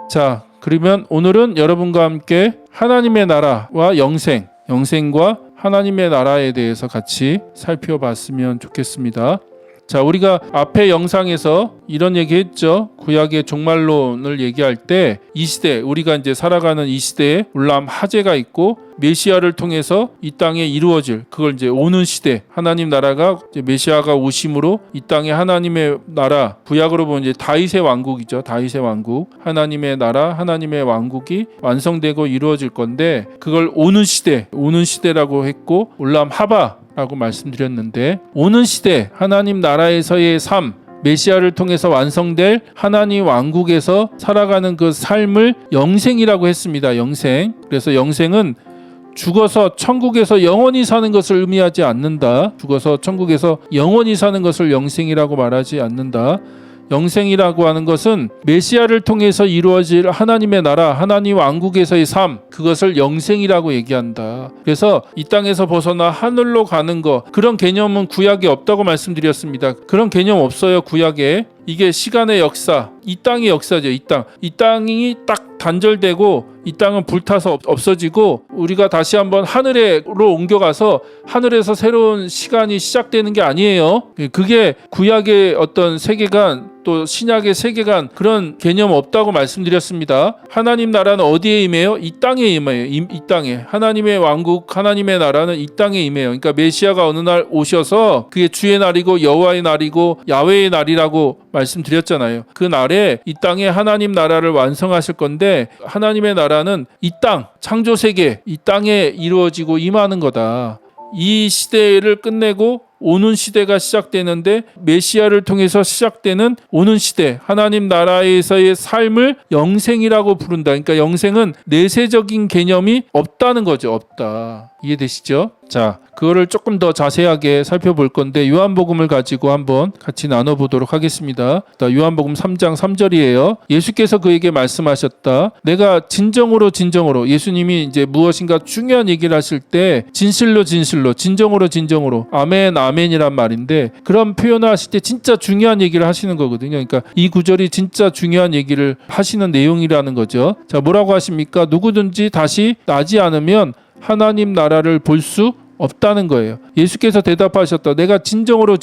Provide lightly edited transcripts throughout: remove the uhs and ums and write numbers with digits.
자, 그러면 오늘은 여러분과 함께 하나님의 나라와 영생과 하나님의 나라에 대해서 같이 살펴봤으면 좋겠습니다. 자, 우리가 앞에 영상에서 이런 얘기 했죠. 구약의 종말론을 얘기할 때 이 시대, 우리가 이제 살아가는 이 시대에 물론 화제가 있고 메시아를 통해서 이 땅에 이루어질, 그걸 이제 오는 시대, 하나님 나라가 이제 메시아가 오심으로 이 땅에 하나님의 나라, 구약으로 보면 이제 다윗의 왕국이죠. 다윗의 왕국, 하나님의 나라, 하나님의 왕국이 완성되고 이루어질 건데, 그걸 오는 시대라고 했고, 올람 하바라고 말씀드렸는데, 오는 시대, 하나님 나라에서의 삶, 메시아를 통해서 완성될 하나님 왕국에서 살아가는 그 삶을 영생이라고 했습니다. 영생. 그래서 영생은 죽어서 천국에서 영원히 사는 것을 의미하지 않는다. 죽어서 천국에서 영원히 사는 것을 영생이라고 말하지 않는다. 영생이라고 하는 것은 메시아를 통해서 이루어질 하나님의 나라, 하나님 왕국에서의 삶, 그것을 영생이라고 얘기한다. 그래서 이 땅에서 벗어나 하늘로 가는 것, 그런 개념은 구약에 없다고 말씀드렸습니다. 그런 개념 없어요, 구약에. 이게 시간의 역사, 이 땅의 역사죠. 이 땅이 딱 단절되고 이 땅은 불타서 없어지고 우리가 다시 한번 하늘로 옮겨가서 하늘에서 새로운 시간이 시작되는 게 아니에요. 그게 구약의 어떤 세계관, 또 신약의 세계관, 그런 개념 없다고 말씀드렸습니다. 하나님 나라는 어디에 임해요? 이 땅에 임해요. 이 땅에. 하나님의 왕국, 하나님의 나라는 이 땅에 임해요. 그러니까 메시아가 어느 날 오셔서 그게 주의 날이고 여호와의 날이고 야훼의 날이라고 말씀드렸잖아요. 그 날에 이 땅에 하나님 나라를 완성하실 건데, 하나님의 나라는 이 땅, 창조 세계, 이 땅에 이루어지고 임하는 거다. 이 시대를 끝내고 오는 시대가 시작되는데, 메시아를 통해서 시작되는 오는 시대, 하나님 나라에서의 삶을 영생이라고 부른다. 그러니까 영생은 내세적인 개념이 없다는 거죠. 없다. 이해되시죠? 자, 그거를 조금 더 자세하게 살펴볼 건데 요한복음을 가지고 한번 같이 나눠보도록 하겠습니다. 요한복음 3장 3절이에요. 예수께서 그에게 말씀하셨다. 내가 진정으로 예수님이 이제 무엇인가 중요한 얘기를 하실 때 진실로 진정으로 아멘이란 말인데, 그런 표현을 하실 때 진짜 중요한 얘기를 하시는 거거든요. 그러니까 이 구절이 진짜 중요한 얘기를 하시는 내용이라는 거죠. 자, 뭐라고 하십니까? 누구든지 다시 나지 않으면 하나님 나라를 볼 수 없다는 거예요. 예수께서 대답하셨다. 내가 진정으로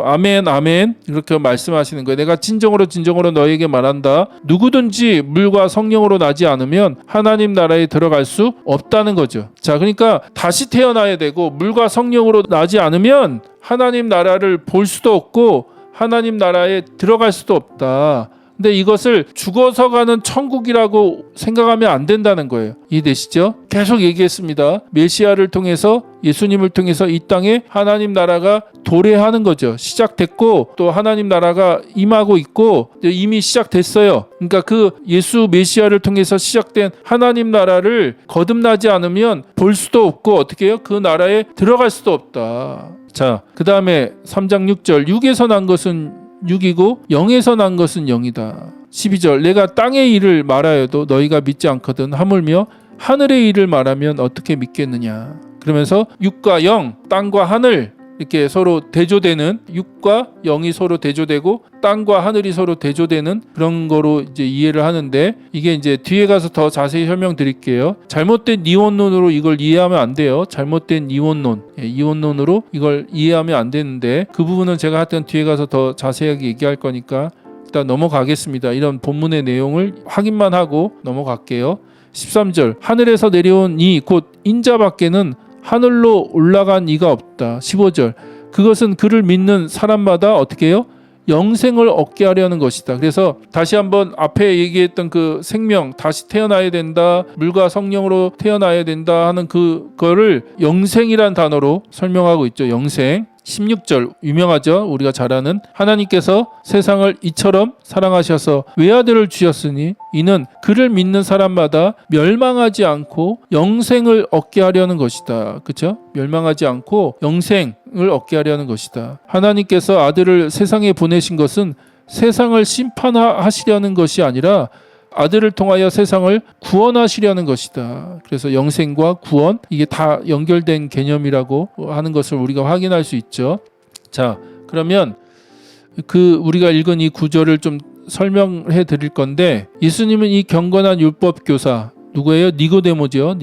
아멘 이렇게 말씀하시는 거예요. 내가 진정으로 너에게 말한다. 누구든지 물과 성령으로 나지 않으면 하나님 나라에 들어갈 수 없다는 거죠. 자, 그러니까 다시 태어나야 되고 물과 성령으로 나지 않으면 하나님 나라를 볼 수도 없고 하나님 나라에 들어갈 수도 없다. 근데 이것을 죽어서 가는 천국이라고 생각하면 안 된다는 거예요. 이해되시죠? 계속 얘기했습니다. 메시아를 통해서, 예수님을 통해서 이 땅에 하나님 나라가 도래하는 거죠. 시작됐고 또 하나님 나라가 임하고 있고 이미 시작됐어요. 그러니까 그 예수 메시아를 통해서 시작된 하나님 나라를 거듭나지 않으면 볼 수도 없고 어떻게 해요? 그 나라에 들어갈 수도 없다. 자, 그 다음에 3장 6절, 육에서 난 것은 6이고 영에서 난 것은 0이다. 12절, 내가 땅의 일을 말하여도 너희가 믿지 않거든. 하물며 하늘의 일을 말하면 어떻게 믿겠느냐. 그러면서 6과 0, 땅과 하늘 이렇게 서로 대조되는, 6과 0이 서로 대조되고 땅과 하늘이 서로 대조되는 그런 거로 이제 이해를 하는데, 이게 이제 뒤에 가서 더 자세히 설명드릴게요. 잘못된 이원론으로 이걸 이해하면 안 돼요. 잘못된 이원론으로 이걸 이해하면 안 되는데, 그 부분은 제가 하여튼 뒤에 가서 더 자세하게 얘기할 거니까 일단 넘어가겠습니다. 이런 본문의 내용을 확인만 하고 넘어갈게요. 13절, 하늘에서 내려온 이 곧 인자밖에는 하늘로 올라간 이가 없다. 15절, 그것은 그를 믿는 사람마다 어떻게 해요? 영생을 얻게 하려는 것이다. 그래서 다시 한번 앞에 얘기했던 그 생명, 다시 태어나야 된다, 물과 성령으로 태어나야 된다 하는 그거를 영생이란 단어로 설명하고 있죠. 영생. 16절 유명하죠. 우리가 잘 아는, 하나님께서 세상을 이처럼 사랑하셔서 외아들을 주셨으니 이는 그를 믿는 사람마다 멸망하지 않고 영생을 얻게 하려는 것이다. 그렇죠? 멸망하지 않고 영생을 얻게 하려는 것이다. 하나님께서 아들을 세상에 보내신 것은 세상을 심판하시려는 것이 아니라 아들을 통하여 세상을 구원하시려는 것이다. 그래서 영생과 구원, 이게 다 연결된 개념이라고 하는 것을 우리가 확인할 수 있죠. 자, 그러면 그 우리가 읽은 이 구절을 좀 설명해 드릴 건데, 예수님은 이 경건한 율법 교사 누구예요? 니고데모죠.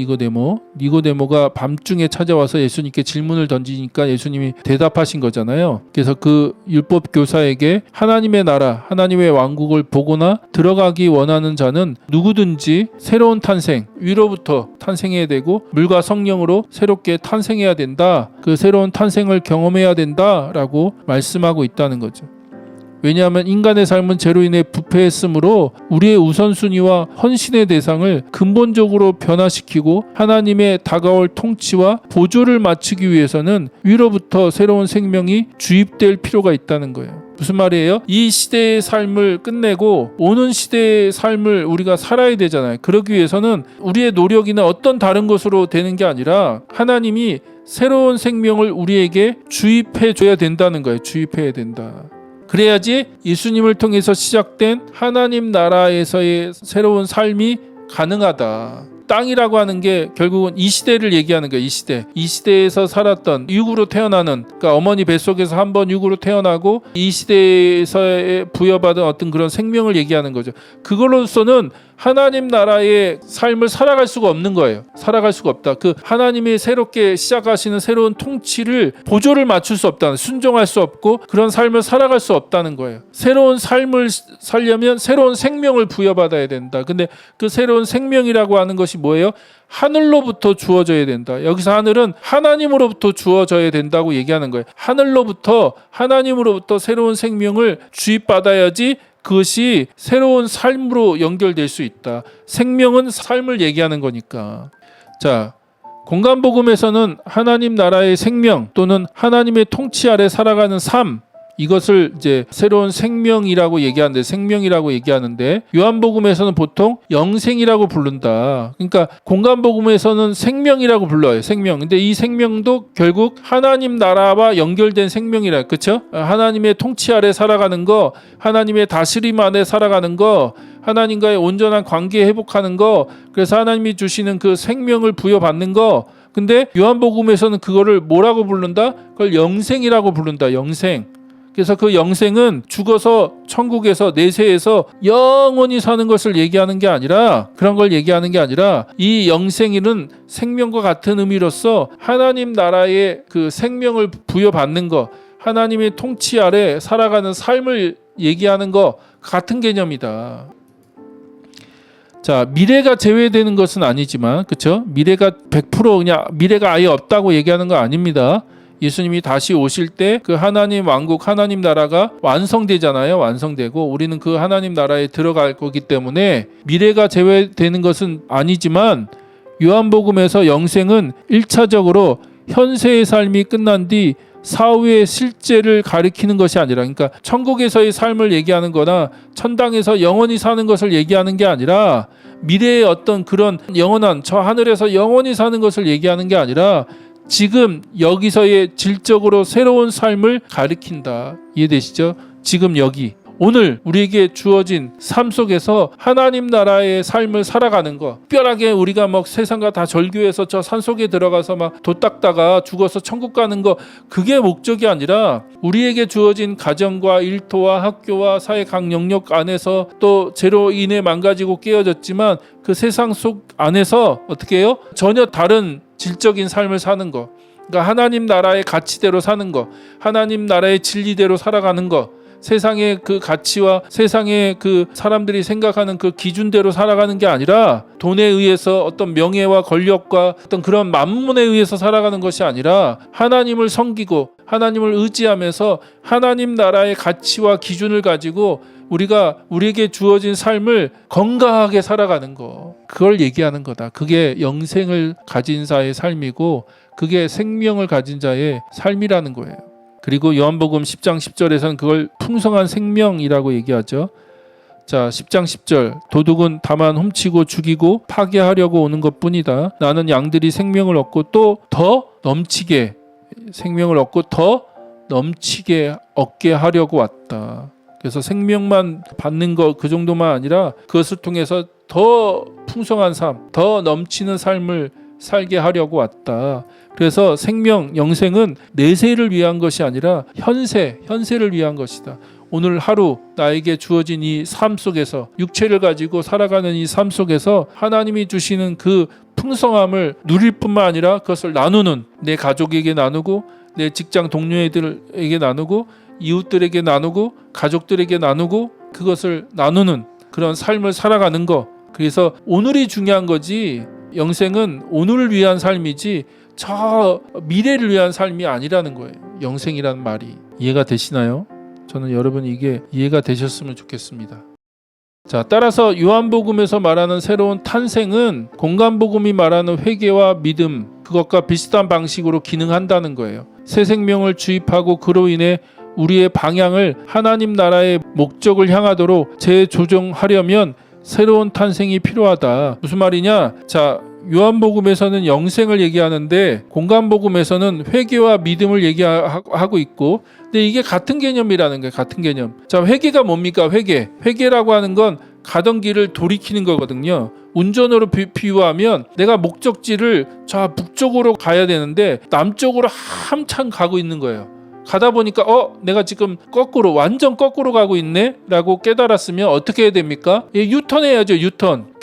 니고데모가 밤중에 찾아와서 예수님께 질문을 던지니까 예수님이 대답하신 거잖아요. 그래서 그 율법 교사에게 하나님의 나라, 하나님의 왕국을 보거나 들어가기 원하는 자는 누구든지 새로운 탄생, 위로부터 탄생해야 되고 물과 성령으로 새롭게 탄생해야 된다. 그 새로운 탄생을 경험해야 된다라고 말씀하고 있다는 거죠. 왜냐하면 인간의 삶은 죄로 인해 부패했으므로 우리의 우선순위와 헌신의 대상을 근본적으로 변화시키고 하나님의 다가올 통치와 보조를 맞추기 위해서는 위로부터 새로운 생명이 주입될 필요가 있다는 거예요. 무슨 말이에요? 이 시대의 삶을 끝내고 오는 시대의 삶을 우리가 살아야 되잖아요. 그러기 위해서는 우리의 노력이나 어떤 다른 것으로 되는 게 아니라 하나님이 새로운 생명을 우리에게 주입해 줘야 된다는 거예요. 주입해야 된다. 그래야지 예수님을 통해서 시작된 하나님 나라에서의 새로운 삶이 가능하다. 땅이라고 하는 게 결국은 이 시대를 얘기하는 거예요. 이 시대에서 살았던 육으로 태어나는, 그러니까 어머니 뱃속에서 한번 육으로 태어나고 이 시대에서 부여받은 어떤 그런 생명을 얘기하는 거죠. 그걸로서는 하나님 나라의 삶을 살아갈 수가 없는 거예요. 살아갈 수가 없다. 그 하나님이 새롭게 시작하시는 새로운 통치를 보조를 맞출 수 없다는, 순종할 수 없고 그런 삶을 살아갈 수 없다는 거예요. 새로운 삶을 살려면 새로운 생명을 부여받아야 된다. 근데 그 새로운 생명이라고 하는 것이 뭐예요? 하늘로부터 주어져야 된다. 여기서 하늘은 하나님으로부터 주어져야 된다고 얘기하는 거예요. 하나님으로부터 새로운 생명을 주입받아야지 그것이 새로운 삶으로 연결될 수 있다. 생명은 삶을 얘기하는 거니까. 자, 공간복음에서는 하나님 나라의 생명 또는 하나님의 통치 아래 살아가는 삶, 이것을 이제 새로운 생명이라고 얘기하는데 요한복음에서는 보통 영생이라고 부른다. 그러니까 공간복음에서는 생명이라고 불러요. 생명. 근데 이 생명도 결국 하나님 나라와 연결된 생명이라, 그렇죠? 하나님의 통치 아래 살아가는 거, 하나님의 다스림 안에 살아가는 거, 하나님과의 온전한 관계 회복하는 거, 그래서 하나님이 주시는 그 생명을 부여받는 거. 근데 요한복음에서는 그거를 뭐라고 부른다? 그걸 영생이라고 부른다. 영생. 그래서 그 영생은 죽어서 천국에서 내세에서 영원히 사는 것을 얘기하는 게 아니라, 그런 걸 얘기하는 게 아니라, 이 영생이는 생명과 같은 의미로서 하나님 나라의 그 생명을 부여받는 거, 하나님의 통치 아래 살아가는 삶을 얘기하는 거 같은 개념이다. 자, 미래가 제외되는 것은 아니지만, 그렇죠? 미래가 100% 그냥 미래가 아예 없다고 얘기하는 거 아닙니다. 예수님이 다시 오실 때 그 하나님 왕국, 하나님 나라가 완성되잖아요. 완성되고 우리는 그 하나님 나라에 들어갈 거기 때문에 미래가 제외되는 것은 아니지만, 요한복음에서 영생은 1차적으로 현세의 삶이 끝난 뒤 사후의 실제를 가리키는 것이 아니라, 그러니까 천국에서의 삶을 얘기하는 거나 천당에서 영원히 사는 것을 얘기하는 게 아니라, 미래의 어떤 그런 영원한 저 하늘에서 영원히 사는 것을 얘기하는 게 아니라 지금 여기서의 질적으로 새로운 삶을 가리킨다. 이해되시죠? 지금 여기 오늘 우리에게 주어진 삶 속에서 하나님 나라의 삶을 살아가는 거, 특별하게 우리가 막 세상과 다 절교해서 저 산속에 들어가서 막 돛 닦다가 죽어서 천국 가는 거, 그게 목적이 아니라 우리에게 주어진 가정과 일터와 학교와 사회 각 영역 안에서, 또 죄로 인해 망가지고 깨어졌지만 그 세상 속 안에서 어떻게 해요? 전혀 다른 질적인 삶을 사는 거, 그러니까 하나님 나라의 가치대로 사는 거, 하나님 나라의 진리대로 살아가는 거, 세상의 그 가치와 세상의 그 사람들이 생각하는 그 기준대로 살아가는 게 아니라, 돈에 의해서 어떤 명예와 권력과 어떤 그런 만문에 의해서 살아가는 것이 아니라 하나님을 섬기고 하나님을 의지하면서 하나님 나라의 가치와 기준을 가지고 우리에게 주어진 삶을 건강하게 살아가는 거, 그걸 얘기하는 거다. 그게 영생을 가진 자의 삶이고 그게 생명을 가진 자의 삶이라는 거예요. 그리고 요한복음 10장 10절에서는 그걸 풍성한 생명이라고 얘기하죠. 자, 10장 10절, 도둑은 다만 훔치고 죽이고 파괴하려고 오는 것뿐이다. 나는 양들이 생명을 얻고 또 더 넘치게, 생명을 얻고 더 넘치게 얻게 하려고 왔다. 그래서 생명만 받는 것, 그 정도만 아니라 그것을 통해서 더 풍성한 삶, 더 넘치는 삶을 살게 하려고 왔다. 그래서 생명, 영생은 내세를 위한 것이 아니라 현세를 위한 것이다. 오늘 하루 나에게 주어진 이 삶 속에서 육체를 가지고 살아가는 이 삶 속에서 하나님이 주시는 그 풍성함을 누릴 뿐만 아니라 그것을 나누는, 내 가족에게 나누고 내 직장 동료애들에게 나누고 이웃들에게 나누고 가족들에게 나누고 그것을 나누는 그런 삶을 살아가는 거. 그래서 오늘이 중요한 거지, 영생은 오늘을 위한 삶이지 저 미래를 위한 삶이 아니라는 거예요. 영생이라는 말이. 이해가 되시나요? 저는 여러분이 이게 이해가 되셨으면 좋겠습니다. 자, 따라서 요한복음에서 말하는 새로운 탄생은 공간복음이 말하는 회개와 믿음, 그것과 비슷한 방식으로 기능한다는 거예요. 새 생명을 주입하고 그로 인해 우리의 방향을 하나님 나라의 목적을 향하도록 재조정하려면 새로운 탄생이 필요하다. 무슨 말이냐? 자, 요한복음에서는 영생을 얘기하는데 공간복음에서는 회개와 믿음을 얘기하고 있고, 근데 이게 같은 개념이라는 거예요. 같은 개념. 자, 회개가 뭡니까? 회개라고 하는 건 가던 길을 돌이키는 거거든요. 운전으로 비유하면 내가 목적지를 저 북쪽으로 가야 되는데 남쪽으로 한참 가고 있는 거예요. 가다 보니까 내가 지금 완전 거꾸로 가고 있네 라고 깨달았으면 어떻게 해야 됩니까? 유턴해야죠.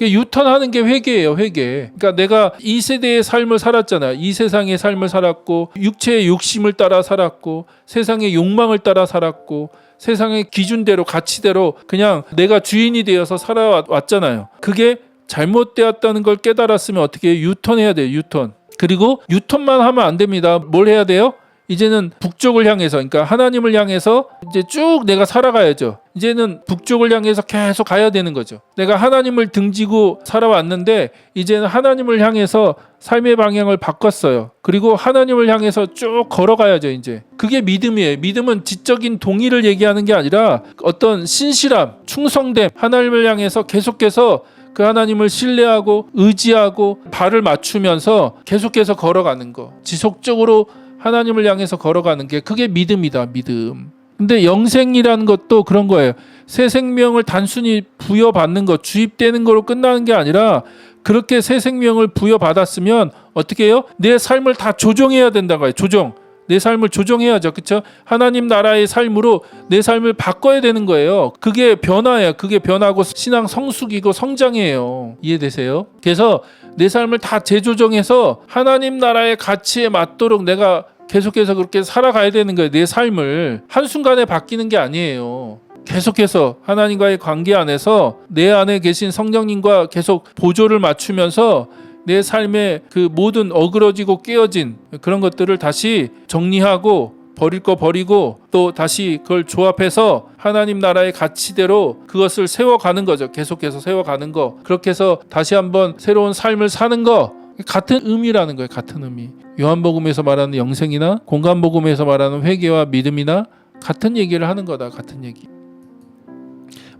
유턴하는 게 회개예요. 회개. 그러니까 내가 이 세대의 삶을 살았잖아요. 이 세상의 삶을 살았고 육체의 욕심을 따라 살았고 세상의 욕망을 따라 살았고 세상의 기준대로 가치대로 그냥 내가 주인이 되어서 살아왔잖아요. 그게 잘못되었다는 걸 깨달았으면 어떻게 해요? 유턴해야 돼요. 유턴. 그리고 유턴만 하면 안 됩니다. 뭘 해야 돼요? 이제는 북쪽을 향해서, 그러니까 하나님을 향해서 이제 쭉 내가 살아가야죠. 이제는 북쪽을 향해서 계속 가야 되는 거죠. 내가 하나님을 등지고 살아왔는데 이제는 하나님을 향해서 삶의 방향을 바꿨어요. 그리고 하나님을 향해서 쭉 걸어가야죠. 이제 그게 믿음이에요. 믿음은 지적인 동의를 얘기하는 게 아니라 어떤 신실함, 충성됨, 하나님을 향해서 계속해서 그 하나님을 신뢰하고 의지하고 발을 맞추면서 계속해서 걸어가는 거, 지속적으로 하나님을 향해서 걸어가는 게, 그게 믿음이다. 믿음. 근데 영생이라는 것도 그런 거예요. 새 생명을 단순히 부여받는 것, 주입되는 거로 끝나는 게 아니라, 그렇게 새 생명을 부여받았으면 어떻게 해요? 내 삶을 다 조정해야 된다고 해요. 조정. 내 삶을 조정해야죠. 그렇죠? 하나님 나라의 삶으로 내 삶을 바꿔야 되는 거예요. 그게 변화예요. 그게 변화고 신앙 성숙이고 성장이에요. 이해되세요? 그래서 내 삶을 다 재조정해서 하나님 나라의 가치에 맞도록 내가 계속해서 그렇게 살아가야 되는 거예요. 내 삶을 한순간에 바뀌는 게 아니에요. 계속해서 하나님과의 관계 안에서 내 안에 계신 성령님과 계속 보조를 맞추면서 내 삶의 그 모든 어그러지고 깨어진 그런 것들을 다시 정리하고 버릴 거 버리고 또 다시 그걸 조합해서 하나님 나라의 가치대로 그것을 세워가는 거죠. 계속해서 세워가는 거. 그렇게 해서 다시 한번 새로운 삶을 사는 거. 같은 의미라는 거예요. 같은 의미. 요한복음에서 말하는 영생이나 공간복음에서 말하는 회개와 믿음이나 같은 얘기를 하는 거다. 같은 얘기.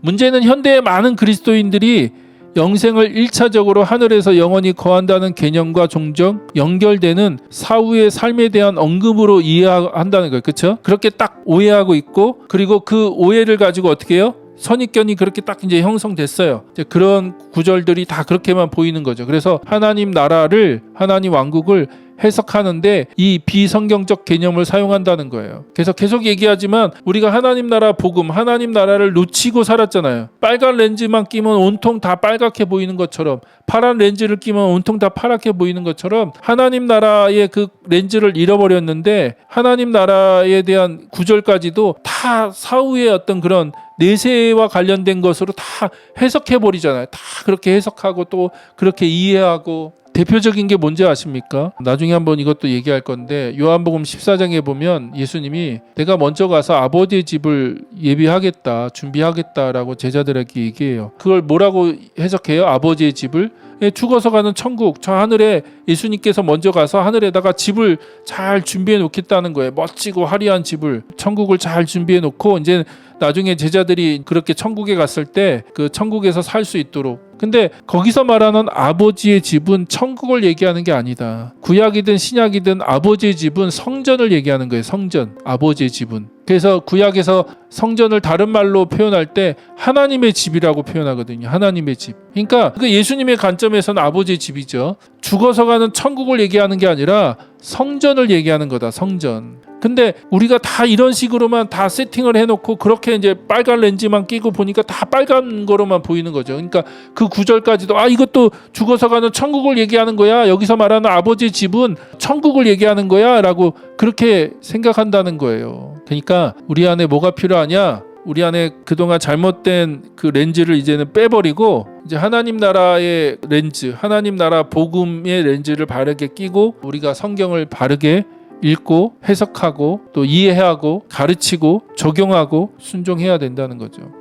문제는 현대의 많은 그리스도인들이 영생을 1차적으로 하늘에서 영원히 거한다는 개념과 종종 연결되는 사후의 삶에 대한 언급으로 이해한다는 거예요. 그렇죠? 그렇게 딱 오해하고 있고, 그리고 그 오해를 가지고 어떻게 해요? 선입견이 그렇게 딱 이제 형성됐어요. 이제 그런 구절들이 다 그렇게만 보이는 거죠. 그래서 하나님 나라를, 하나님 왕국을 해석하는데 이 비성경적 개념을 사용한다는 거예요. 그래서 계속 얘기하지만 우리가 하나님 나라 복음, 하나님 나라를 놓치고 살았잖아요. 빨간 렌즈만 끼면 온통 다 빨갛게 보이는 것처럼, 파란 렌즈를 끼면 온통 다 파랗게 보이는 것처럼 하나님 나라의 그 렌즈를 잃어버렸는데 하나님 나라에 대한 구절까지도 다 사후의 어떤 그런 내세와 관련된 것으로 다 해석해버리잖아요. 다 그렇게 해석하고 또 그렇게 이해하고. 대표적인 게 뭔지 아십니까? 나중에 한번 이것도 얘기할 건데 요한복음 14장에 보면 예수님이 내가 먼저 가서 아버지의 집을 예비하겠다, 준비하겠다라고 제자들에게 얘기해요. 그걸 뭐라고 해석해요? 아버지의 집을? 죽어서 가는 천국, 저 하늘에 예수님께서 먼저 가서 하늘에다가 집을 잘 준비해 놓겠다는 거예요. 멋지고 화려한 집을, 천국을 잘 준비해 놓고 이제 나중에 제자들이 그렇게 천국에 갔을 때 그 천국에서 살 수 있도록. 근데 거기서 말하는 아버지의 집은 천국을 얘기하는 게 아니다. 구약이든 신약이든 아버지의 집은 성전을 얘기하는 거예요. 성전, 아버지의 집은. 그래서 구약에서 성전을 다른 말로 표현할 때 하나님의 집이라고 표현하거든요. 하나님의 집. 그러니까 그 예수님의 관점에서는 아버지의 집이죠. 죽어서 가는 천국을 얘기하는 게 아니라 성전을 얘기하는 거다. 성전. 근데 우리가 다 이런 식으로만 다 세팅을 해놓고 그렇게 이제 빨간 렌즈만 끼고 보니까 다 빨간 거로만 보이는 거죠. 그러니까 그 구절까지도 이것도 죽어서 가는 천국을 얘기하는 거야. 여기서 말하는 아버지의 집은 천국을 얘기하는 거야 라고 그렇게 생각한다는 거예요. 그러니까 우리 안에 뭐가 필요하냐? 우리 안에 그동안 잘못된 그 렌즈를 이제는 빼버리고 이제 하나님 나라의 렌즈, 하나님 나라 복음의 렌즈를 바르게 끼고 우리가 성경을 바르게 읽고 해석하고 또 이해하고 가르치고 적용하고 순종해야 된다는 거죠.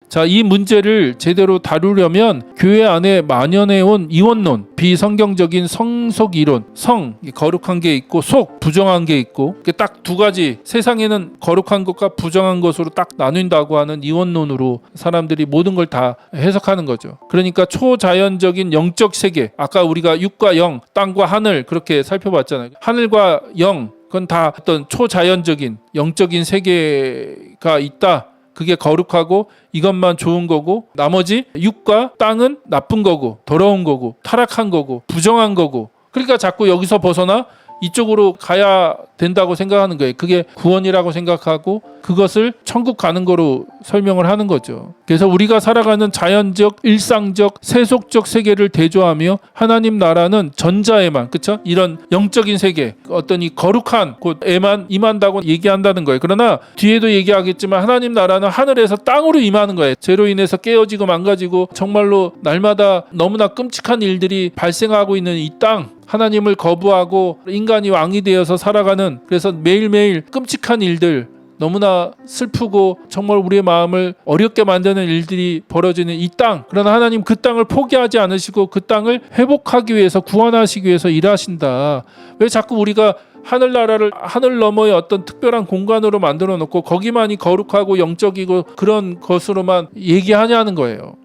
자, 이 문제를 제대로 다루려면 교회 안에 만연해온 이원론, 비성경적인 성속 이론, 성, 거룩한 게 있고 속, 부정한 게 있고 딱 두 가지, 세상에는 거룩한 것과 부정한 것으로 딱 나뉜다고 하는 이원론으로 사람들이 모든 걸 다 해석하는 거죠. 그러니까 초자연적인 영적 세계, 아까 우리가 육과 영, 땅과 하늘 그렇게 살펴봤잖아요. 하늘과 영, 그건 다 어떤 초자연적인 영적인 세계가 있다. 그게 거룩하고 이것만 좋은 거고 나머지 육과 땅은 나쁜 거고 더러운 거고 타락한 거고 부정한 거고 그러니까 자꾸 여기서 벗어나 이쪽으로 가야 된다고 생각하는 거예요. 그게 구원이라고 생각하고 그것을 천국 가는 거로 설명을 하는 거죠. 그래서 우리가 살아가는 자연적, 일상적, 세속적 세계를 대조하며 하나님 나라는 전자에만, 그렇죠? 이런 영적인 세계, 어떤 이 거룩한 곳에만 임한다고 얘기한다는 거예요. 그러나 뒤에도 얘기하겠지만 하나님 나라는 하늘에서 땅으로 임하는 거예요. 죄로 인해서 깨어지고 망가지고 정말로 날마다 너무나 끔찍한 일들이 발생하고 있는 이 땅, 하나님을 거부하고 인간이 왕이 되어서 살아가는, 그래서 매일매일 끔찍한 일들, 너무나 슬프고 정말 우리의 마음을 어렵게 만드는 일들이 벌어지는 이 땅, 그러나 하나님 그 땅을 포기하지 않으시고 그 땅을 회복하기 위해서, 구원하시기 위해서 일하신다. 왜 자꾸 우리가 하늘나라를 하늘 너머의 어떤 특별한 공간으로 만들어 놓고 거기만이 거룩하고 영적이고 그런 것으로만 얘기하냐는 거예요.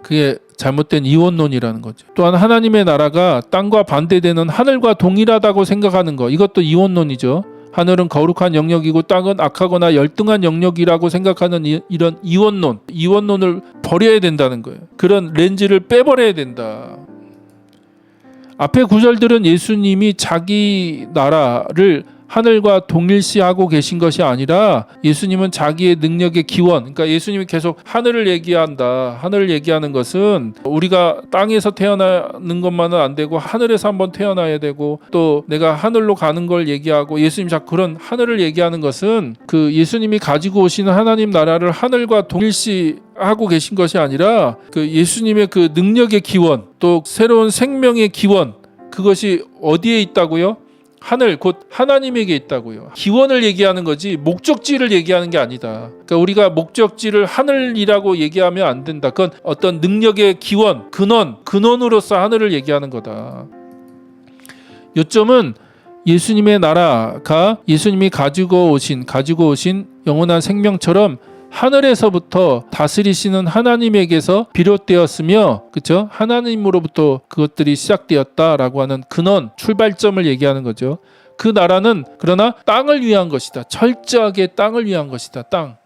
그게 잘못된 이원론이라는 거죠. 또한 하나님의 나라가 땅과 반대되는 하늘과 동일하다고 생각하는 거, 이것도 이원론이죠. 하늘은 거룩한 영역이고 땅은 악하거나 열등한 영역이라고 생각하는 이런 이원론을 버려야 된다는 거예요. 그런 렌즈를 빼버려야 된다. 앞에 구절들은 예수님이 자기 나라를 하늘과 동일시하고 계신 것이 아니라 예수님은 자기의 능력의 기원, 그러니까 예수님이 계속 하늘을 얘기한다. 하늘을 얘기하는 것은 우리가 땅에서 태어나는 것만은 안 되고 하늘에서 한번 태어나야 되고, 또 내가 하늘로 가는 걸 얘기하고, 예수님 자꾸 그런 하늘을 얘기하는 것은 그 예수님이 가지고 오시는 하나님 나라를 하늘과 동일시하고 계신 것이 아니라 그 예수님의 그 능력의 기원, 또 새로운 생명의 기원, 그것이 어디에 있다고요? 하늘, 곧 하나님에게 있다고요. 기원을 얘기하는 거지 목적지를 얘기하는 게 아니다. 그러니까 우리가 목적지를 하늘이라고 얘기하면 안 된다. 그건 어떤 능력의 기원, 근원으로서 하늘을 얘기하는 거다. 요점은 예수님의 나라가 예수님이 가지고 오신 영원한 생명처럼 하늘에서부터 다스리시는 하나님에게서 비롯되었으며, 그렇죠? 하나님으로부터 그것들이 시작되었다라고 하는 근원, 출발점을 얘기하는 거죠. 그 나라는 그러나 땅을 위한 것이다. 철저하게 땅을 위한 것이다. 땅.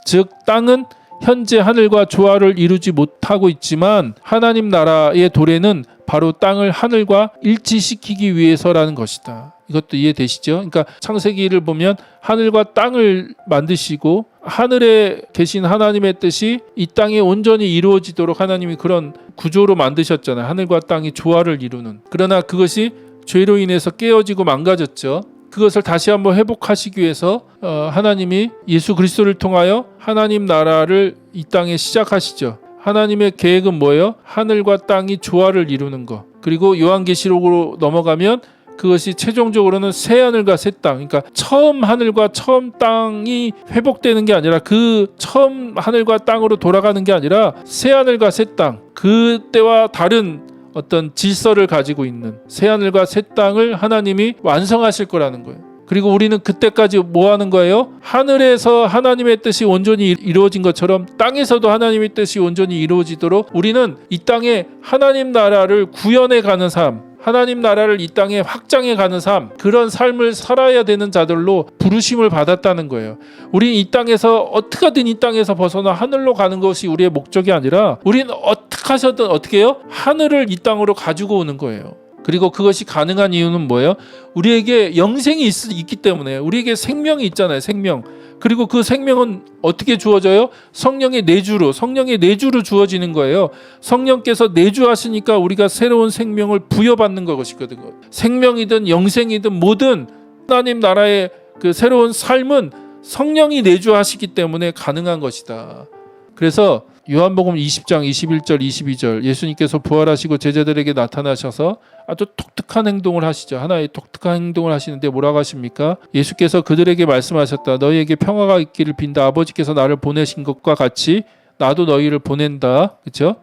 즉 땅은 현재 하늘과 조화를 이루지 못하고 있지만 하나님 나라의 도래는 바로 땅을 하늘과 일치시키기 위해서라는 것이다. 이것도 이해되시죠? 그러니까 창세기를 보면 하늘과 땅을 만드시고 하늘에 계신 하나님의 뜻이 이 땅에 온전히 이루어지도록 하나님이 그런 구조로 만드셨잖아요. 하늘과 땅이 조화를 이루는. 그러나 그것이 죄로 인해서 깨어지고 망가졌죠. 그것을 다시 한번 회복하시기 위해서 하나님이 예수 그리스도를 통하여 하나님 나라를 이 땅에 시작하시죠. 하나님의 계획은 뭐예요? 하늘과 땅이 조화를 이루는 것. 그리고 요한계시록으로 넘어가면 그것이 최종적으로는 새 하늘과 새 땅, 그러니까 처음 하늘과 처음 땅이 회복되는 게 아니라 그 처음 하늘과 땅으로 돌아가는 게 아니라 새 하늘과 새 땅, 그때와 다른 어떤 질서를 가지고 있는 새 하늘과 새 땅을 하나님이 완성하실 거라는 거예요. 그리고 우리는 그때까지 뭐 하는 거예요? 하늘에서 하나님의 뜻이 온전히 이루어진 것처럼 땅에서도 하나님의 뜻이 온전히 이루어지도록 우리는 이 땅에 하나님 나라를 구현해 가는 삶, 하나님 나라를 이 땅에 확장해 가는 삶, 그런 삶을 살아야 되는 자들로 부르심을 받았다는 거예요. 우리 이 땅에서 어떻게 하든 이 땅에서 벗어나 하늘로 가는 것이 우리의 목적이 아니라 우리는 어떻게 하셔든 어떻게 해요? 하늘을 이 땅으로 가지고 오는 거예요. 그리고 그것이 가능한 이유는 뭐예요? 우리에게 영생이 있기 때문에. 우리에게 생명이 있잖아요. 생명. 그리고 그 생명은 어떻게 주어져요? 성령의 내주로 주어지는 거예요. 성령께서 내주하시니까 우리가 새로운 생명을 부여받는 것이거든요. 생명이든 영생이든 뭐든 하나님 나라의 그 새로운 삶은 성령이 내주하시기 때문에 가능한 것이다. 그래서 요한복음 20장 21절 22절 예수님께서 부활하시고 제자들에게 나타나셔서 아주 독특한 행동을 하시죠. 하나의 독특한 행동을 하시는데 뭐라고 하십니까? 예수께서 그들에게 말씀하셨다. 너희에게 평화가 있기를 빈다. 아버지께서 나를 보내신 것과 같이 나도 너희를 보낸다. 그렇죠?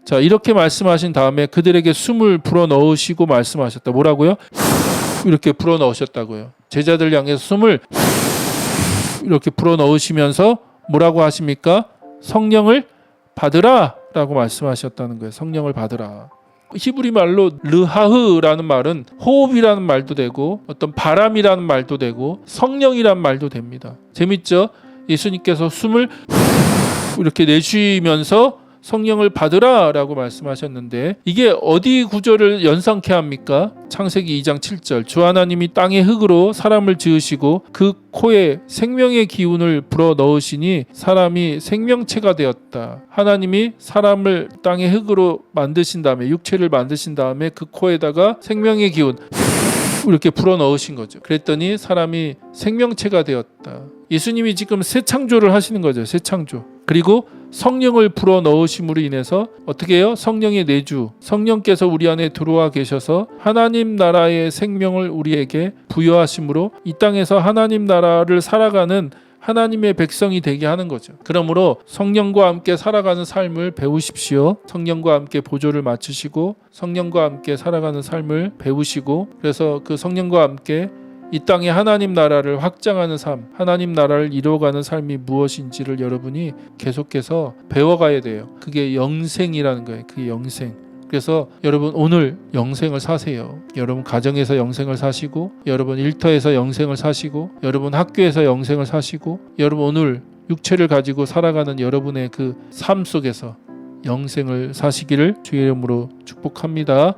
자, 이렇게 말씀하신 다음에 그들에게 숨을 불어 넣으시고 말씀하셨다. 뭐라고요? 이렇게 불어 넣으셨다고요. 제자들 향해서 숨을 이렇게 불어 넣으시면서 뭐라고 하십니까? 성령을 받으라 라고 말씀하셨다는 거예요. 성령을 받으라. 히브리 말로 르하흐라는 말은 호흡이라는 말도 되고 어떤 바람이라는 말도 되고 성령이라는 말도 됩니다. 재밌죠? 예수님께서 숨을 이렇게 내쉬면서 성령을 받으라 라고 말씀하셨는데 이게 어디 구절을 연상케 합니까? 창세기 2장 7절 주 하나님이 땅의 흙으로 사람을 지으시고 그 코에 생명의 기운을 불어 넣으시니 사람이 생명체가 되었다. 하나님이 사람을 땅의 흙으로 만드신 다음에 육체를 만드신 다음에 그 코에다가 생명의 기운 이렇게 불어 넣으신 거죠. 그랬더니 사람이 생명체가 되었다. 예수님이 지금 새 창조를 하시는 거죠. 새 창조. 그리고 성령을 불어 넣으심으로 인해서 어떻게 해요? 성령의 내주, 성령께서 우리 안에 들어와 계셔서 하나님 나라의 생명을 우리에게 부여하심으로 이 땅에서 하나님 나라를 살아가는 하나님의 백성이 되게 하는 거죠. 그러므로 성령과 함께 살아가는 삶을 배우십시오. 성령과 함께 보조를 맞추시고 성령과 함께 살아가는 삶을 배우시고 그래서 그 성령과 함께 이 땅에 하나님 나라를 확장하는 삶, 하나님 나라를 이루어가는 삶이 무엇인지를 여러분이 계속해서 배워가야 돼요. 그게 영생이라는 거예요. 그게 영생. 그래서 여러분 오늘 영생을 사세요. 여러분 가정에서 영생을 사시고 여러분 일터에서 영생을 사시고 여러분 학교에서 영생을 사시고 여러분 오늘 육체를 가지고 살아가는 여러분의 그 삶 속에서 영생을 사시기를 주의 이름으로 축복합니다.